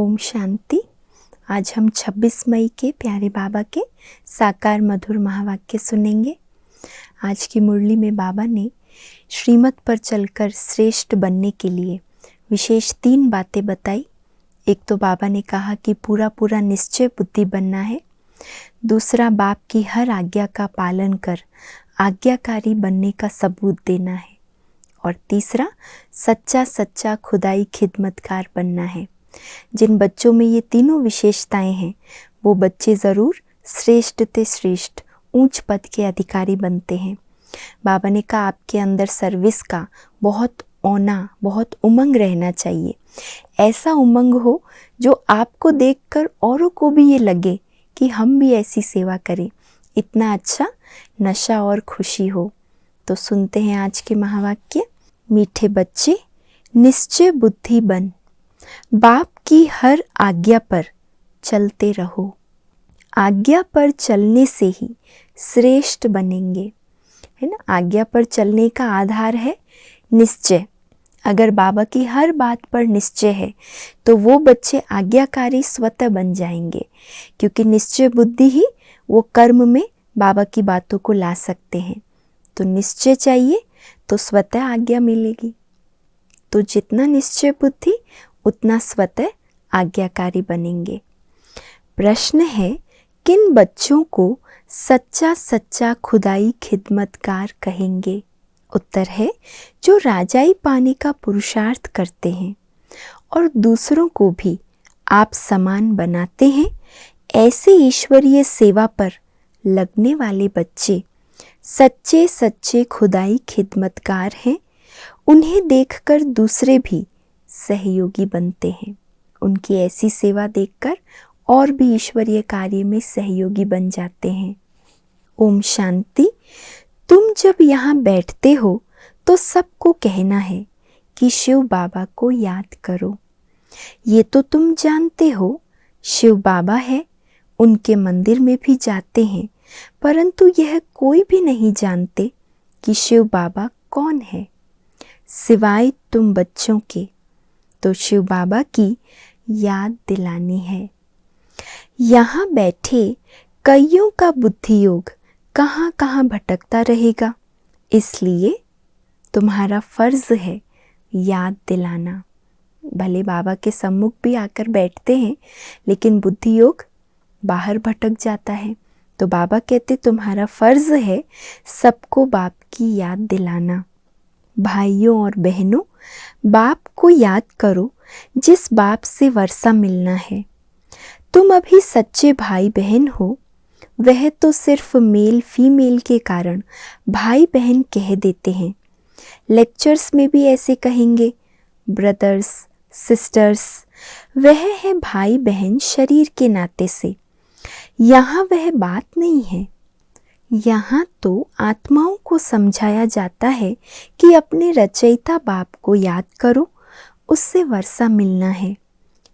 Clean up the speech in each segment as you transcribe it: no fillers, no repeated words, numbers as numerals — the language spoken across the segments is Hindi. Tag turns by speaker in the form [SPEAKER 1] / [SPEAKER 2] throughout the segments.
[SPEAKER 1] ओम शांति। आज हम 26 मई के प्यारे बाबा के साकार मधुर महावाक्य सुनेंगे। आज की मुरली में बाबा ने श्रीमत पर चलकर श्रेष्ठ बनने के लिए विशेष 3 बातें बताई। एक तो बाबा ने कहा कि पूरा पूरा निश्चय बुद्धि बनना है। दूसरा, बाप की हर आज्ञा का पालन कर आज्ञाकारी बनने का सबूत देना है। और तीसरा, सच्चा सच्चा खुदाई खिदमतकार बनना है। जिन बच्चों में ये तीनों विशेषताएं हैं वो बच्चे ज़रूर श्रेष्ठ ते श्रेष्ठ ऊंच पद के अधिकारी बनते हैं। बाबा ने कहा आपके अंदर सर्विस का बहुत औना, बहुत उमंग रहना चाहिए। ऐसा उमंग हो जो आपको देखकर औरों को भी ये लगे कि हम भी ऐसी सेवा करें। इतना अच्छा नशा और खुशी हो। तो सुनते हैं आज के महावाक्य। मीठे बच्चे, निश्चय बुद्धि बन, बाप की हर आज्ञा पर चलते रहो। आज्ञा पर चलने से ही श्रेष्ठ बनेंगे, है ना। आज्ञा पर चलने का आधार है निश्चय। अगर बाबा की हर बात पर निश्चय है तो वो बच्चे आज्ञाकारी स्वतः बन जाएंगे, क्योंकि निश्चय बुद्धि ही वो कर्म में बाबा की बातों को ला सकते हैं। तो निश्चय चाहिए तो स्वतः आज्ञा मिलेगी। तो जितना निश्चय बुद्धि उतना स्वतः आज्ञाकारी बनेंगे। प्रश्न है, किन बच्चों को सच्चा सच्चा खुदाई खिदमतकार कहेंगे? उत्तर है, जो राजाई पाने का पुरुषार्थ करते हैं और दूसरों को भी आप समान बनाते हैं। ऐसे ईश्वरीय सेवा पर लगने वाले बच्चे सच्चे सच्चे खुदाई खिदमतकार हैं। उन्हें देखकर दूसरे भी सहयोगी बनते हैं। उनकी ऐसी सेवा देखकर और भी ईश्वरीय कार्य में सहयोगी बन जाते हैं। ओम शांति। तुम जब यहाँ बैठते हो तो सबको कहना है कि शिव बाबा को याद करो। ये तो तुम जानते हो, शिव बाबा है, उनके मंदिर में भी जाते हैं, परंतु यह कोई भी नहीं जानते कि शिव बाबा कौन है सिवाय तुम बच्चों के। तो शिव बाबा की याद दिलानी है। यहाँ बैठे कईयों का बुद्धि योग कहाँ कहाँ भटकता रहेगा, इसलिए तुम्हारा फर्ज है याद दिलाना। भले बाबा के सम्मुख भी आकर बैठते हैं लेकिन बुद्धि योग बाहर भटक जाता है। तो बाबा कहते तुम्हारा फर्ज है सबको बाप की याद दिलाना। भाइयों और बहनों, बाप को याद करो जिस बाप से वर्षा मिलना है। तुम अभी सच्चे भाई बहन हो। वह तो सिर्फ मेल फीमेल के कारण भाई बहन कह देते हैं। लेक्चर्स में भी ऐसे कहेंगे, ब्रदर्स सिस्टर्स। वह है भाई बहन शरीर के नाते से। यहाँ वह बात नहीं है। यहाँ तो आत्माओं को समझाया जाता है कि अपने रचयिता बाप को याद करो, उससे वर्षा मिलना है।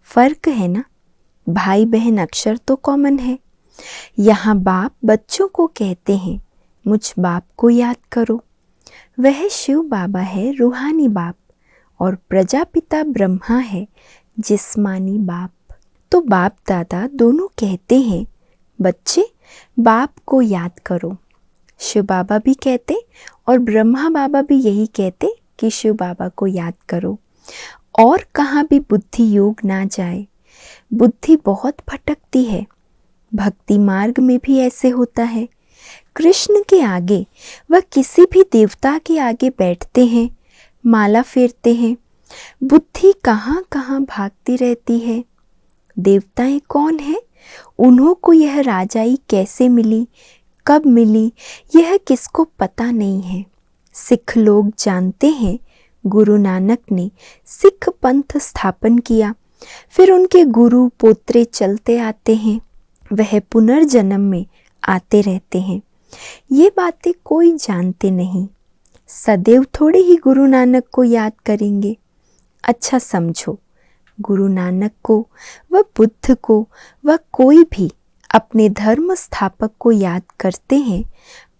[SPEAKER 1] फर्क है ना। भाई बहन अक्षर तो कॉमन है। यहाँ बाप बच्चों को कहते हैं मुझ बाप को याद करो। वह शिव बाबा है, रूहानी बाप, और प्रजापिता ब्रह्मा है, जिस्मानी बाप। तो बाप दादा दोनों कहते हैं बच्चे बाप को याद करो। शिव बाबा भी कहते और ब्रह्मा बाबा भी यही कहते कि शिव बाबा को याद करो। और कहाँ भी बुद्धि योग ना जाए। बुद्धि बहुत भटकती है। भक्ति मार्ग में भी ऐसे होता है। कृष्ण के आगे वह किसी भी देवता के आगे बैठते हैं, माला फेरते हैं। बुद्धि कहाँ कहाँ भागती रहती है। देवताएं कौन है? उन्हों को यह राजाई कैसे मिली, कब मिली, यह किसको पता नहीं है। सिख लोग जानते हैं गुरु नानक ने सिख पंथ स्थापन किया, फिर उनके गुरु पोत्रे चलते आते हैं। वह पुनर्जन्म में आते रहते हैं। ये बातें कोई जानते नहीं। सदैव थोड़े ही गुरु नानक को याद करेंगे। अच्छा समझो, गुरु नानक को व बुद्ध को व कोई भी अपने धर्म स्थापक को याद करते हैं,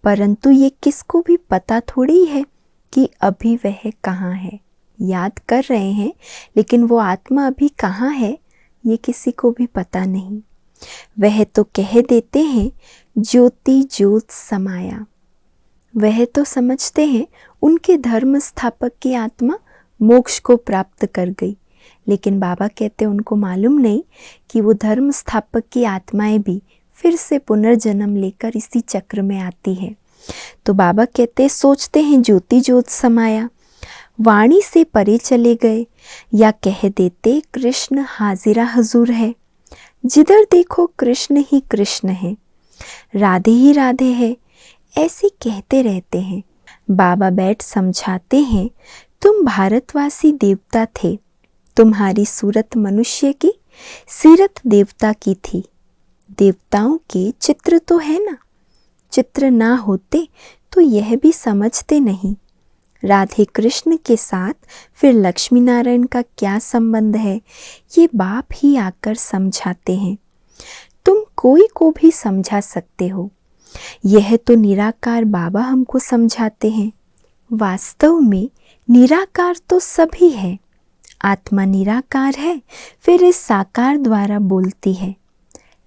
[SPEAKER 1] परंतु ये किसको भी पता थोड़ी है कि अभी वह कहाँ है। याद कर रहे हैं लेकिन वो आत्मा अभी कहाँ है ये किसी को भी पता नहीं। वह तो कह देते हैं ज्योति ज्योत समाया। वह तो समझते हैं उनके धर्म स्थापक की आत्मा मोक्ष को प्राप्त कर गई, लेकिन बाबा कहते उनको मालूम नहीं कि वो धर्म स्थापक की आत्माएं भी फिर से पुनर्जन्म लेकर इसी चक्र में आती है। तो बाबा कहते सोचते हैं ज्योति ज्योत समाया, वाणी से परे चले गए, या कह देते कृष्ण हाजिरा हजूर है। जिधर देखो कृष्ण ही कृष्ण है, राधे ही राधे है, ऐसे कहते रहते हैं। बाबा बैठ समझाते हैं तुम भारतवासी देवता थे, तुम्हारी सूरत मनुष्य की, सीरत देवता की थी। देवताओं के चित्र तो है ना, चित्र ना होते तो यह भी समझते नहीं राधे कृष्ण के साथ फिर लक्ष्मी नारायण का क्या संबंध है। ये बाप ही आकर समझाते हैं। तुम कोई को भी समझा सकते हो, यह तो निराकार बाबा हमको समझाते हैं। वास्तव में निराकार तो सभी है, आत्मा निराकार है, फिर इस साकार द्वारा बोलती है।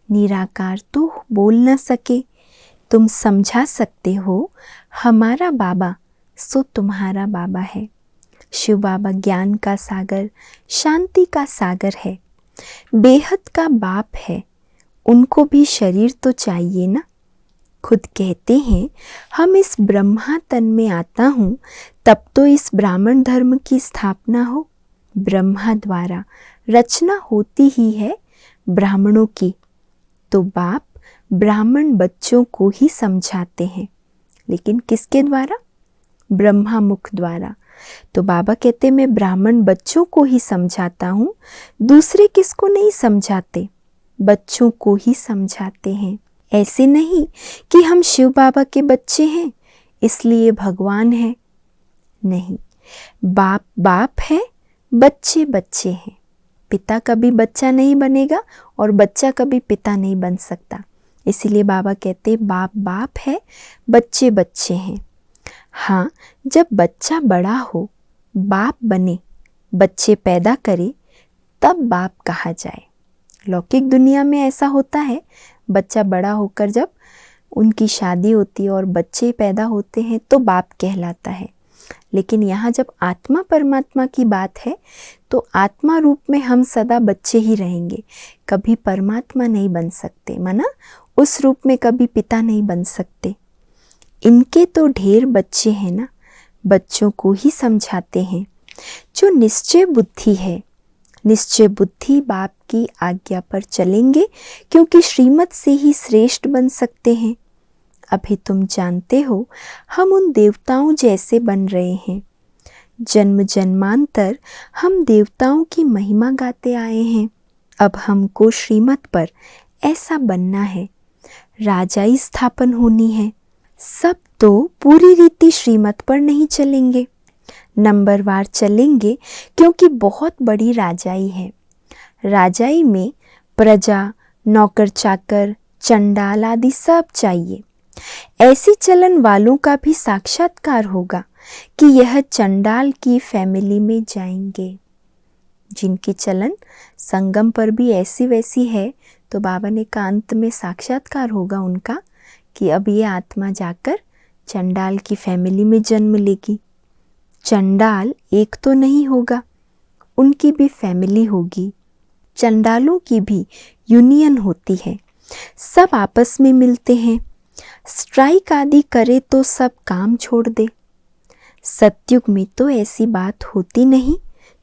[SPEAKER 1] निराकार तो बोल न सके, तुम समझा सकते हो हमारा बाबा सो तुम्हारा बाबा है। शिव बाबा ज्ञान का सागर, शांति का सागर है, बेहद का बाप है, उनको भी शरीर तो चाहिए ना। खुद कहते हैं हम इस ब्रह्मा तन में आता हूँ तब तो इस ब्राह्मण धर्म की स्थापना हो। ब्रह्मा द्वारा रचना होती ही है ब्राह्मणों की, तो बाप ब्राह्मण बच्चों को ही समझाते हैं, लेकिन किसके द्वारा? ब्रह्मा मुख द्वारा। तो बाबा कहते मैं ब्राह्मण बच्चों को ही समझाता हूँ, दूसरे किसको नहीं समझाते, बच्चों को ही समझाते हैं। ऐसे नहीं कि हम शिव बाबा के बच्चे हैं इसलिए भगवान है, नहीं, बाप बाप है, बच्चे बच्चे हैं। पिता कभी बच्चा नहीं बनेगा और बच्चा कभी पिता नहीं बन सकता, इसीलिए बाबा कहते बाप बाप है, बच्चे बच्चे हैं। हाँ, जब बच्चा बड़ा हो, बाप बने, बच्चे पैदा करे, तब बाप कहा जाए। लौकिक दुनिया में ऐसा होता है, बच्चा बड़ा होकर जब उनकी शादी होती है और बच्चे पैदा होते हैं तो बाप कहलाता है। लेकिन यहाँ जब आत्मा परमात्मा की बात है तो आत्मा रूप में हम सदा बच्चे ही रहेंगे, कभी परमात्मा नहीं बन सकते, माना उस रूप में कभी पिता नहीं बन सकते। इनके तो ढेर बच्चे हैं ना, बच्चों को ही समझाते हैं। जो निश्चय बुद्धि है, निश्चय बुद्धि बाप की आज्ञा पर चलेंगे, क्योंकि श्रीमत से ही श्रेष्ठ बन सकते हैं। अभी तुम जानते हो हम उन देवताओं जैसे बन रहे हैं। जन्म जन्मांतर हम देवताओं की महिमा गाते आए हैं। अब हमको श्रीमत पर ऐसा बनना है, राजाई स्थापन होनी है। सब तो पूरी रीति श्रीमत पर नहीं चलेंगे, नंबरवार चलेंगे, क्योंकि बहुत बड़ी राजाई है। राजाई में प्रजा, नौकर चाकर, चंडाल आदि सब चाहिए। ऐसी चलन वालों का भी साक्षात्कार होगा कि यह चंडाल की फैमिली में जाएंगे। जिनकी चलन संगम पर भी ऐसी वैसी है, तो बाबा ने कहा अंत में साक्षात्कार होगा उनका कि अब ये आत्मा जाकर चंडाल की फैमिली में जन्म लेगी। चंडाल एक तो नहीं होगा, उनकी भी फैमिली होगी। चंडालों की भी यूनियन होती है, सब आपस में मिलते हैं। स्ट्राइक आदि करे तो सब काम छोड़ दे। सतयुग में तो ऐसी बात होती नहीं।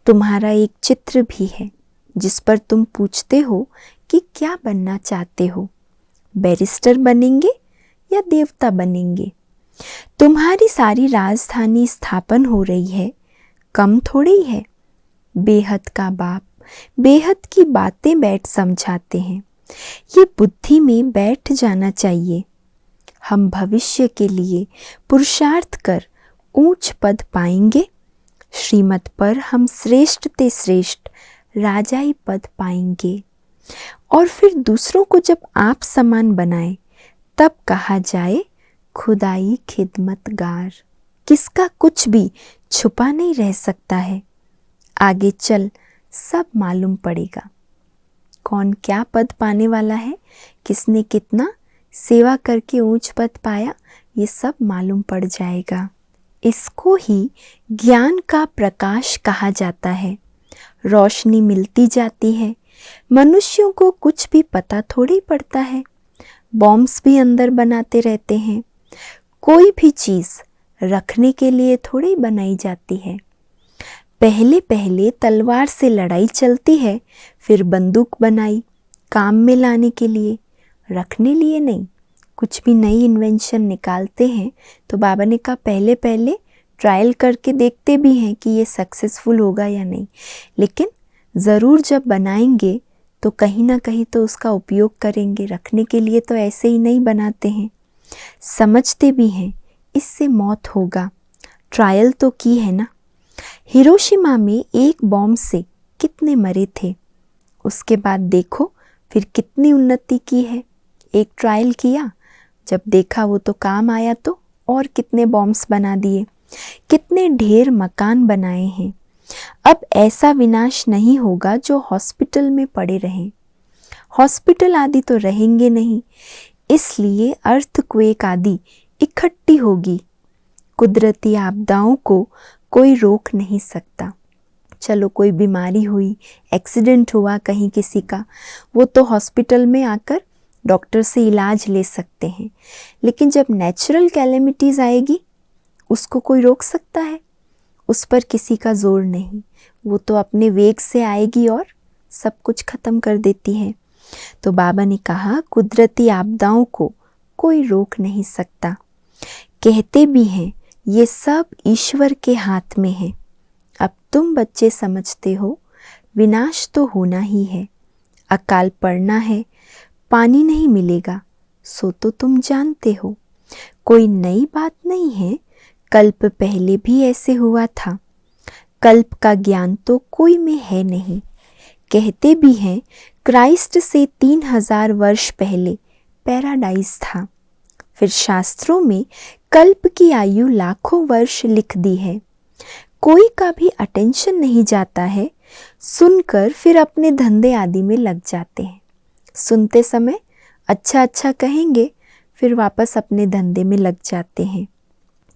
[SPEAKER 1] तुम्हारा एक चित्र भी है जिस पर तुम पूछते हो कि क्या बनना चाहते हो, बैरिस्टर बनेंगे या देवता बनेंगे। तुम्हारी सारी राजधानी स्थापन हो रही है, कम थोड़ी है। बेहद का बाप बेहद की बातें बैठ समझाते हैं, ये बुद्धि में बैठ जाना चाहिए। हम भविष्य के लिए पुरुषार्थ कर ऊंच पद पाएंगे। श्रीमत पर हम श्रेष्ठ ते श्रेष्ठ राजाई पद पाएंगे, और फिर दूसरों को जब आप समान बनाए तब कहा जाए खुदाई खिदमतगार। किसका कुछ भी छुपा नहीं रह सकता है, आगे चल सब मालूम पड़ेगा। कौन क्या पद पाने वाला है, किसने कितना सेवा करके ऊंच पद पाया, ये सब मालूम पड़ जाएगा। इसको ही ज्ञान का प्रकाश कहा जाता है। रोशनी मिलती जाती है। मनुष्यों को कुछ भी पता थोड़ी पड़ता है। बॉम्ब्स भी अंदर बनाते रहते हैं। कोई भी चीज़ रखने के लिए थोड़ी बनाई जाती है। पहले पहले तलवार से लड़ाई चलती है, फिर बंदूक बनाई काम में लाने के लिए, रखने लिए नहीं। कुछ भी नई इन्वेंशन निकालते हैं तो बाबा ने कहा पहले पहले ट्रायल करके देखते भी हैं कि ये सक्सेसफुल होगा या नहीं, लेकिन ज़रूर जब बनाएंगे तो कहीं ना कहीं तो उसका उपयोग करेंगे। रखने के लिए तो ऐसे ही नहीं बनाते हैं, समझते भी हैं इससे मौत होगा। ट्रायल तो की है ना। हिरोशिमा में एक बॉम्ब से कितने मरे थे, उसके बाद देखो फिर कितनी उन्नति की है। एक ट्रायल किया, जब देखा वो तो काम आया तो और कितने बॉम्ब्स बना दिए, कितने ढेर मकान बनाए हैं। अब ऐसा विनाश नहीं होगा जो हॉस्पिटल में पड़े रहें। हॉस्पिटल आदि तो रहेंगे नहीं, इसलिए अर्थक्वेक आदि इकट्ठी होगी। कुदरती आपदाओं को कोई रोक नहीं सकता। चलो कोई बीमारी हुई, एक्सीडेंट हुआ कहीं किसी का, वो तो हॉस्पिटल में आकर डॉक्टर से इलाज ले सकते हैं, लेकिन जब नेचुरल कैलेमिटीज़ आएगी उसको कोई रोक सकता है? उस पर किसी का जोर नहीं, वो तो अपने वेग से आएगी और सब कुछ ख़त्म कर देती है। तो बाबा ने कहा कुदरती आपदाओं को कोई रोक नहीं सकता। कहते भी हैं ये सब ईश्वर के हाथ में है। अब तुम बच्चे समझते हो विनाश तो होना ही है, अकाल पड़ना है, पानी नहीं मिलेगा, सो तो तुम जानते हो। कोई नई बात नहीं है, कल्प पहले भी ऐसे हुआ था। कल्प का ज्ञान तो कोई में है नहीं। कहते भी हैं क्राइस्ट से 3000 वर्ष पहले पैराडाइज था। फिर शास्त्रों में कल्प की आयु लाखों वर्ष लिख दी है। कोई का भी अटेंशन नहीं जाता है, सुनकर फिर अपने धंधे आदि में लग जाते हैं। सुनते समय अच्छा अच्छा कहेंगे, फिर वापस अपने धंधे में लग जाते हैं।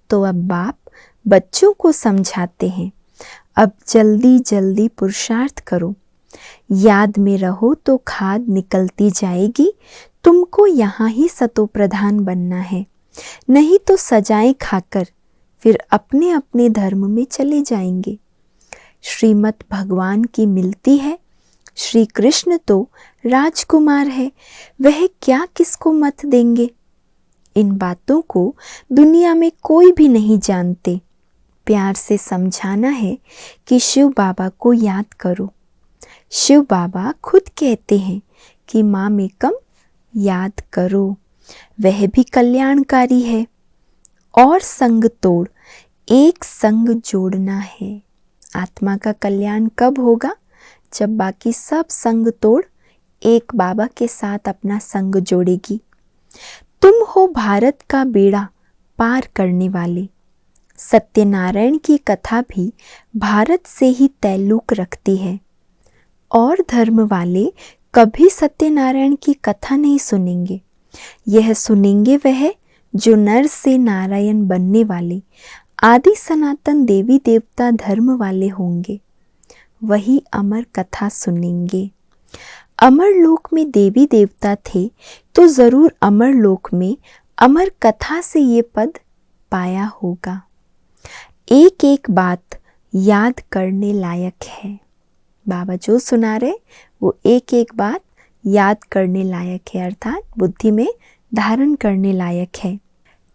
[SPEAKER 1] तो अब बाप बच्चों को समझाते हैं, अब जल्दी जल्दी पुरुषार्थ करो, याद में रहो तो खाद निकलती जाएगी। तुमको यहाँ ही सतो प्रधान बनना है, नहीं तो सजाएं खाकर फिर अपने अपने धर्म में चले जाएंगे। श्रीमत भगवान की मिलती है, श्री कृष्ण तो राजकुमार है, वह क्या किसको मत देंगे। इन बातों को दुनिया में कोई भी नहीं जानते। प्यार से समझाना है कि शिव बाबा को याद करो। शिव बाबा खुद कहते हैं कि माँ मेकम याद करो, वह भी कल्याणकारी है। और संग तोड़ एक संग जोड़ना है। आत्मा का कल्याण कब होगा? जब बाकी सब संग तोड़ एक बाबा के साथ अपना संग जोड़ेगी। तुम हो भारत का बेड़ा पार करने वाले। सत्यनारायण की कथा भी भारत से ही ताल्लुक रखती है, और धर्म वाले कभी सत्यनारायण की कथा नहीं सुनेंगे। यह सुनेंगे वह जो नर से नारायण बनने वाले आदि सनातन देवी देवता धर्म वाले होंगे, वही अमर कथा सुनेंगे। अमर लोक में देवी देवता थे तो जरूर अमर लोक में अमर कथा से ये पद पाया होगा। एक एक बात याद करने लायक है। बाबा जो सुना रहे वो एक एक बात याद करने लायक है, अर्थात बुद्धि में धारण करने लायक है।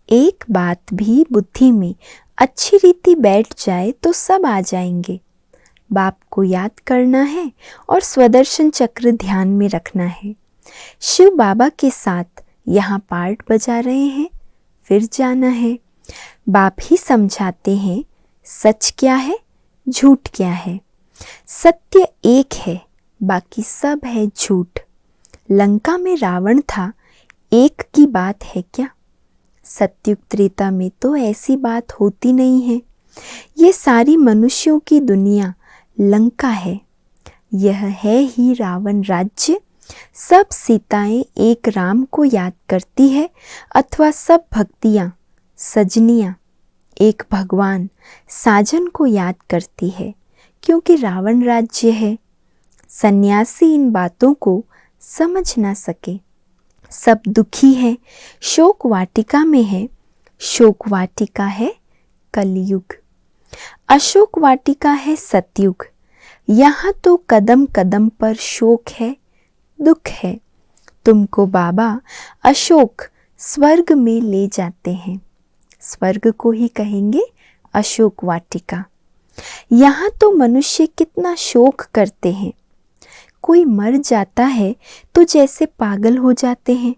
[SPEAKER 1] एक बात भी बुद्धि में अच्छी रीति बैठ जाए तो सब आ जाएंगे। बाप को याद करना है और स्वदर्शन चक्र ध्यान में रखना है। शिव बाबा के साथ यहाँ पार्ट बजा रहे हैं, फिर जाना है। बाप ही समझाते हैं सच क्या है, झूठ क्या है। सत्य एक है, बाकी सब है झूठ। लंका में रावण था, एक की बात है क्या? सत्युग त्रेता में तो ऐसी बात होती नहीं है। ये सारी मनुष्यों की दुनिया लंका है। यह है ही रावण राज्य। सब सीताएं एक राम को याद करती है, अथवा सब भक्तियाँ सजनियाँ एक भगवान साजन को याद करती है, क्योंकि रावण राज्य है। सन्यासी इन बातों को समझ ना सके। सब दुखी है, शोक वाटिका में है। शोक वाटिका है कलयुग, अशोक वाटिका है सतयुग। यहाँ तो कदम कदम पर शोक है, दुख है। तुमको बाबा अशोक स्वर्ग में ले जाते हैं। स्वर्ग को ही कहेंगे अशोक वाटिका। यहाँ तो मनुष्य कितना शोक करते हैं। कोई मर जाता है तो जैसे पागल हो जाते हैं।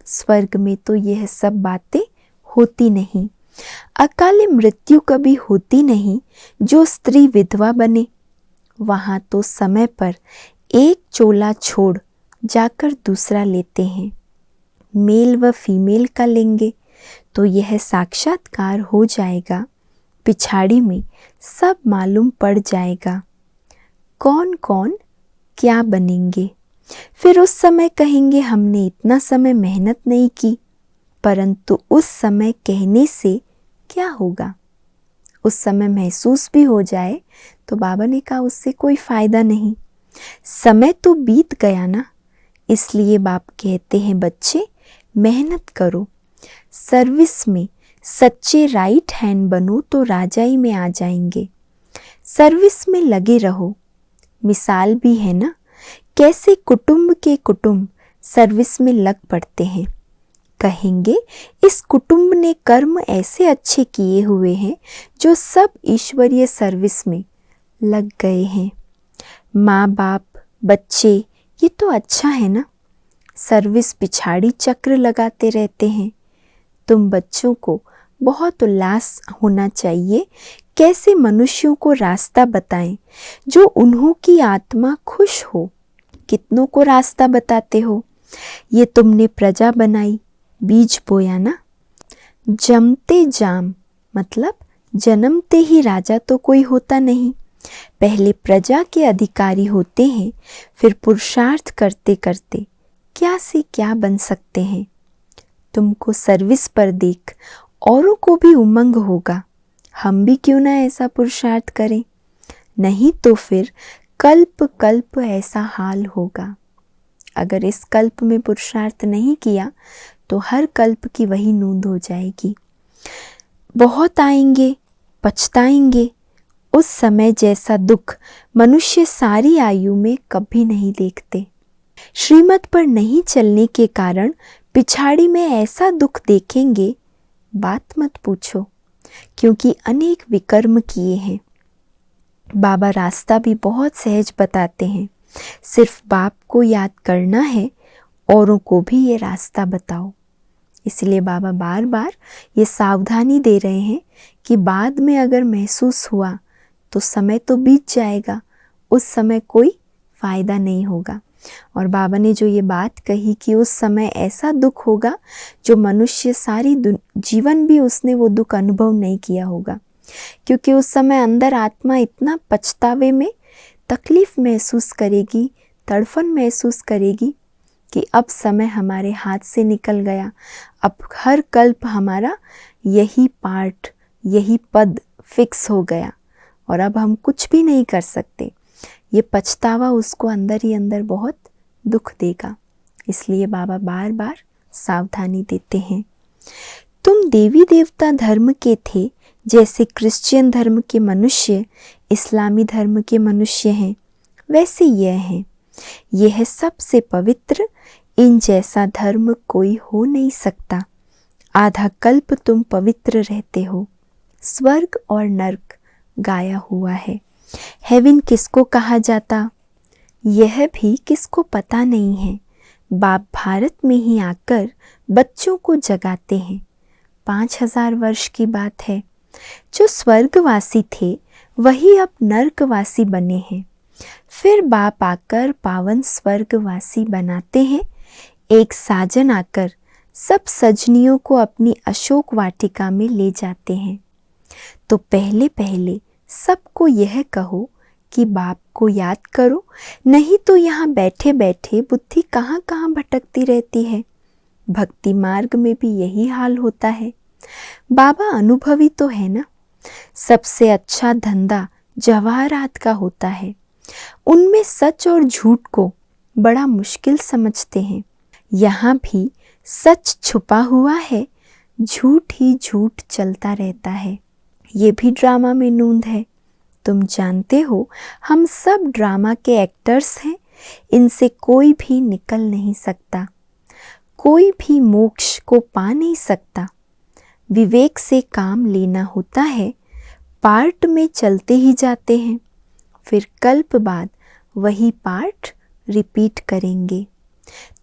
[SPEAKER 1] स्वर्ग में तो यह सब बातें होती नहीं। अकाले मृत्यु कभी होती नहीं। जो स्त्री विधवा बने, वहाँ तो समय पर एक चोला छोड़ जाकर दूसरा लेते हैं। मेल व फीमेल का लेंगे तो यह साक्षात्कार हो जाएगा। पिछाड़ी में सब मालूम पड़ जाएगा कौन कौन क्या बनेंगे। फिर उस समय कहेंगे हमने इतना समय मेहनत नहीं की, परंतु उस समय कहने से क्या होगा। उस समय महसूस भी हो जाए तो बाबा ने कहा उससे कोई फायदा नहीं। समय तो बीत गया ना। इसलिए बाप कहते हैं बच्चे मेहनत करो, सर्विस में सच्चे राइट हैंड बनो तो राजाई में आ जाएंगे। सर्विस में लगे रहो। मिसाल भी है ना, कैसे कुटुंब के कुटुंब सर्विस में लग पड़ते हैं। कहेंगे इस कुटुंब ने कर्म ऐसे अच्छे किए हुए हैं जो सब ईश्वरीय सर्विस में लग गए हैं। माँ बाप बच्चे ये तो अच्छा है ना, सर्विस पिछाड़ी चक्र लगाते रहते हैं। तुम बच्चों को बहुत उल्लास होना चाहिए। कैसे मनुष्यों को रास्ता बताएं जो उन्हों की आत्मा खुश हो। कितनों को रास्ता बताते हो। ये तुमने प्रजा बनाई, बीज बोया ना। जमते जाम मतलब जन्मते ही राजा तो कोई होता नहीं। पहले प्रजा के अधिकारी होते हैं, फिर पुरुषार्थ करते करते क्या से क्या बन सकते हैं। तुमको सर्विस पर देख औरों को भी उमंग होगा, हम भी क्यों ना ऐसा पुरुषार्थ करें। नहीं तो फिर कल्प कल्प ऐसा हाल होगा। अगर इस कल्प में पुरुषार्थ नहीं किया तो हर कल्प की वही नूंद हो जाएगी। बहुत आएंगे, पछताएंगे। उस समय जैसा दुख मनुष्य सारी आयु में कभी नहीं देखते। श्रीमत पर नहीं चलने के कारण पिछाड़ी में ऐसा दुख देखेंगे, बात मत पूछो, क्योंकि अनेक विकर्म किए हैं। बाबा रास्ता भी बहुत सहज बताते हैं। सिर्फ बाप को याद करना है, औरों को भी ये रास्ता बताओ। इसलिए बाबा बार बार ये सावधानी दे रहे हैं कि बाद में अगर महसूस हुआ तो समय तो बीत जाएगा, उस समय कोई फ़ायदा नहीं होगा। और बाबा ने जो ये बात कही कि उस समय ऐसा दुख होगा जो मनुष्य सारी जीवन भी उसने वो दुख अनुभव नहीं किया होगा, क्योंकि उस समय अंदर आत्मा इतना पछतावे में तकलीफ़ महसूस करेगी, तड़फन महसूस करेगी कि अब समय हमारे हाथ से निकल गया। अब हर कल्प हमारा यही पार्ट, यही पद फिक्स हो गया और अब हम कुछ भी नहीं कर सकते। ये पछतावा उसको अंदर ही अंदर बहुत दुख देगा। इसलिए बाबा बार बार सावधानी देते हैं। तुम देवी देवता धर्म के थे, जैसे क्रिश्चियन धर्म के मनुष्य इस्लामी धर्म के मनुष्य हैं, वैसे यह हैं। यह है सबसे पवित्र, इन जैसा धर्म कोई हो नहीं सकता। आधा कल्प तुम पवित्र रहते हो। स्वर्ग और नर्क गाया हुआ है। हेवन किसको कहा जाता, यह भी किसको पता नहीं है। बाप भारत में ही आकर बच्चों को जगाते हैं। 5000 वर्ष की बात है। जो स्वर्गवासी थे वही अब नर्कवासी बने हैं। फिर बाप आकर पावन स्वर्गवासी बनाते हैं। एक साजन आकर सब सजनियों को अपनी अशोक वाटिका में ले जाते हैं। तो पहले पहले सबको यह कहो कि बाप को याद करो, नहीं तो यहाँ बैठे बैठे बुद्धि कहाँ कहाँ भटकती रहती है। भक्ति मार्ग में भी यही हाल होता है। बाबा अनुभवी तो है ना। सबसे अच्छा धंधा जवाहरात का होता है। उनमें सच और झूठ को बड़ा मुश्किल समझते हैं। यहाँ भी सच छुपा हुआ है, झूठ ही झूठ चलता रहता है। ये भी ड्रामा में नूंद है। तुम जानते हो हम सब ड्रामा के एक्टर्स हैं। इनसे कोई भी निकल नहीं सकता, कोई भी मोक्ष को पा नहीं सकता। विवेक से काम लेना होता है। पार्ट में चलते ही जाते हैं, फिर कल्प बाद वही पार्ट रिपीट करेंगे।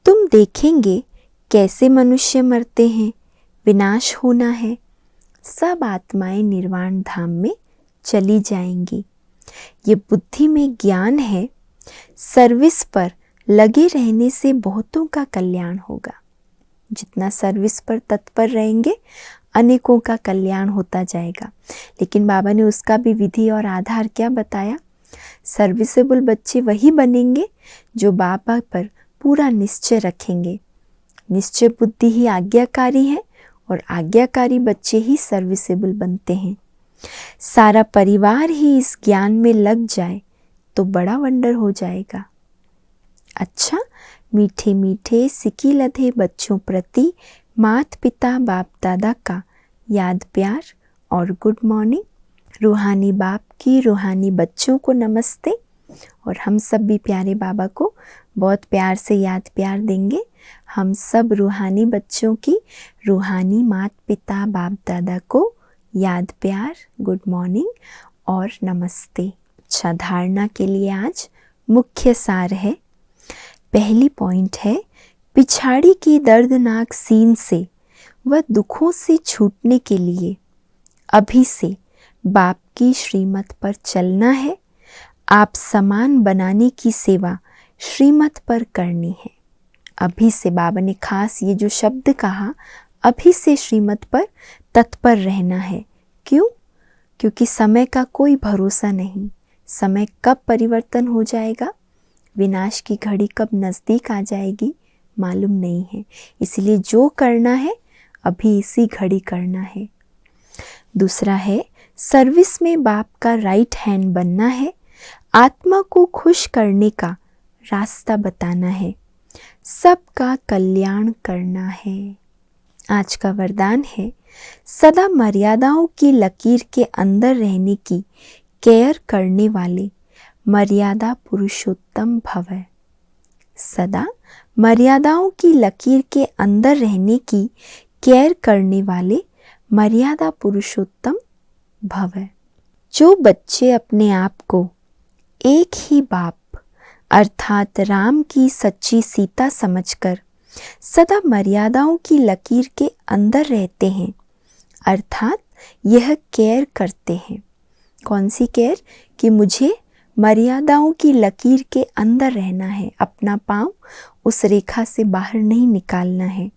[SPEAKER 1] तुम देखेंगे कैसे मनुष्य मरते हैं, विनाश होना है। सब आत्माएं निर्वाण धाम में चली जाएंगी। ये बुद्धि में ज्ञान है। सर्विस पर लगे रहने से बहुतों का कल्याण होगा। जितना सर्विस पर तत्पर रहेंगे अनेकों का कल्याण होता जाएगा। लेकिन बाबा ने उसका भी विधि और आधार क्या बताया। सर्विसेबल बच्चे वही बनेंगे जो बाबा पर पूरा निश्चय रखेंगे। निश्चय बुद्धि ही आज्ञाकारी है और आज्ञाकारी बच्चे ही सर्विसेबल बनते हैं। सारा परिवार ही इस ज्ञान में लग जाए तो बड़ा वंडर हो जाएगा। अच्छा, मीठे मीठे सिकी लधे बच्चों प्रति माता पिता बाप दादा का याद प्यार और गुड मॉर्निंग। रूहानी बाप की रूहानी बच्चों को नमस्ते। और हम सब भी प्यारे बाबा को बहुत प्यार से याद प्यार देंगे। हम सब रूहानी बच्चों की रूहानी माता पिता बाप दादा को याद प्यार, गुड मॉर्निंग और नमस्ते। अच्छा, धारणा के लिए आज मुख्य सार है। पहली पॉइंट है, पिछाड़ी की दर्दनाक सीन से व दुखों से छूटने के लिए अभी से बाप की श्रीमत पर चलना है। आप समान बनाने की सेवा श्रीमत पर करनी है। अभी से बाबा ने खास ये जो शब्द कहा, अभी से श्रीमत पर तत्पर रहना है। क्यों? क्योंकि समय का कोई भरोसा नहीं। समय कब परिवर्तन हो जाएगा, विनाश की घड़ी कब नज़दीक आ जाएगी, मालूम नहीं है। इसलिए जो करना है अभी इसी घड़ी करना है। दूसरा है, सर्विस में बाप का राइट हैंड बनना है। आत्मा को खुश करने का रास्ता बताना है। सबका कल्याण करना है। आज का वरदान है, सदा मर्यादाओं की लकीर के अंदर रहने की केयर करने वाले मर्यादा पुरुषोत्तम भव। सदा मर्यादाओं की लकीर के अंदर रहने की केयर करने वाले मर्यादा पुरुषोत्तम भव। जो बच्चे अपने आप को एक ही बाप अर्थात राम की सच्ची सीता समझकर सदा मर्यादाओं की लकीर के अंदर रहते हैं, अर्थात यह केयर करते हैं। कौन सी केयर? कि मुझे मर्यादाओं की लकीर के अंदर रहना है, अपना पाँव उस रेखा से बाहर नहीं निकालना है।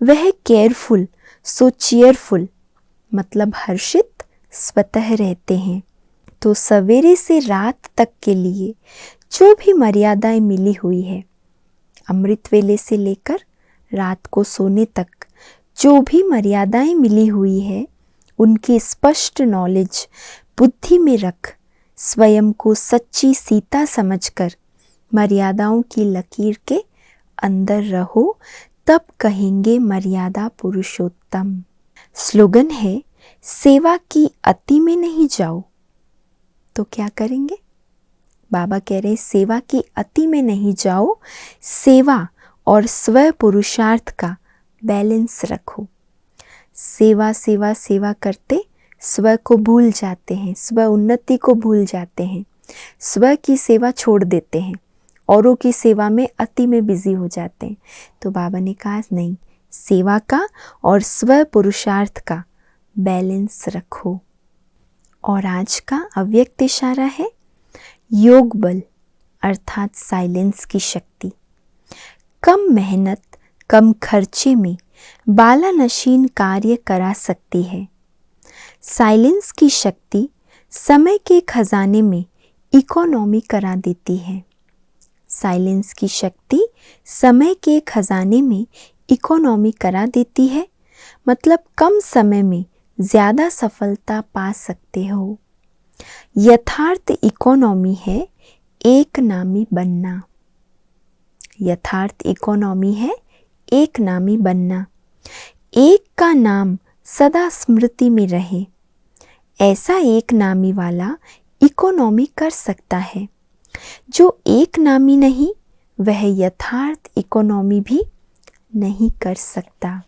[SPEAKER 1] वह केयरफुल सो चीयरफुल मतलब हर्षित स्वतः रहते हैं। तो सवेरे से रात तक के लिए जो भी मर्यादाएं मिली हुई है, अमृत वेले से लेकर रात को सोने तक जो भी मर्यादाएं मिली हुई है, उनकी स्पष्ट नॉलेज बुद्धि में रख स्वयं को सच्ची सीता समझकर मर्यादाओं की लकीर के अंदर रहो, तब कहेंगे मर्यादा पुरुषोत्तम। स्लोगन है, सेवा की अति में नहीं जाओ। तो क्या करेंगे? बाबा कह रहे हैं, सेवा की अति में नहीं जाओ, सेवा और स्व पुरुषार्थ का बैलेंस रखो। सेवा सेवा सेवा करते स्व को भूल जाते हैं, स्व उन्नति को भूल जाते हैं, स्व की सेवा छोड़ देते हैं, औरों की सेवा में अति में बिजी हो जाते हैं। तो बाबा ने कहा नहीं, सेवा का और स्व पुरुषार्थ का बैलेंस रखो। और आज का अव्यक्त इशारा है, योग बल अर्थात साइलेंस की शक्ति। कम मेहनत कम खर्चे में बालानशीन कार्य करा सकती है। साइलेंस की शक्ति समय के खजाने में इकोनॉमी करा देती है। साइलेंस की शक्ति समय के खजाने में इकोनॉमी करा देती है, मतलब कम समय में ज़्यादा सफलता पा सकते हो। यथार्थ इकोनॉमी है एक नामी बनना। यथार्थ इकोनॉमी है एक नामी बनना। एक का नाम सदा स्मृति में रहे, ऐसा एक नामी वाला इकोनॉमी कर सकता है। जो एक नामी नहीं, वह यथार्थ इकोनॉमी भी नहीं कर सकता।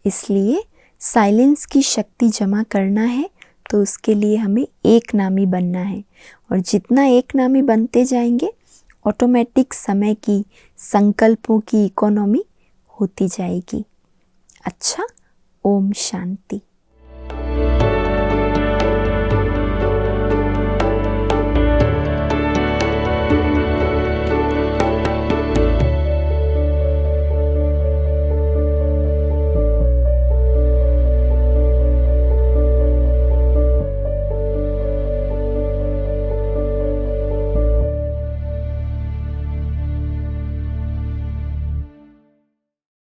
[SPEAKER 1] इसलिए साइलेंस की शक्ति जमा करना है तो उसके लिए हमें एक नामी बनना है, और जितना एक नामी बनते जाएंगे ऑटोमेटिक समय की संकल्पों की इकोनॉमी होती जाएगी। अच्छा, ओम शांति।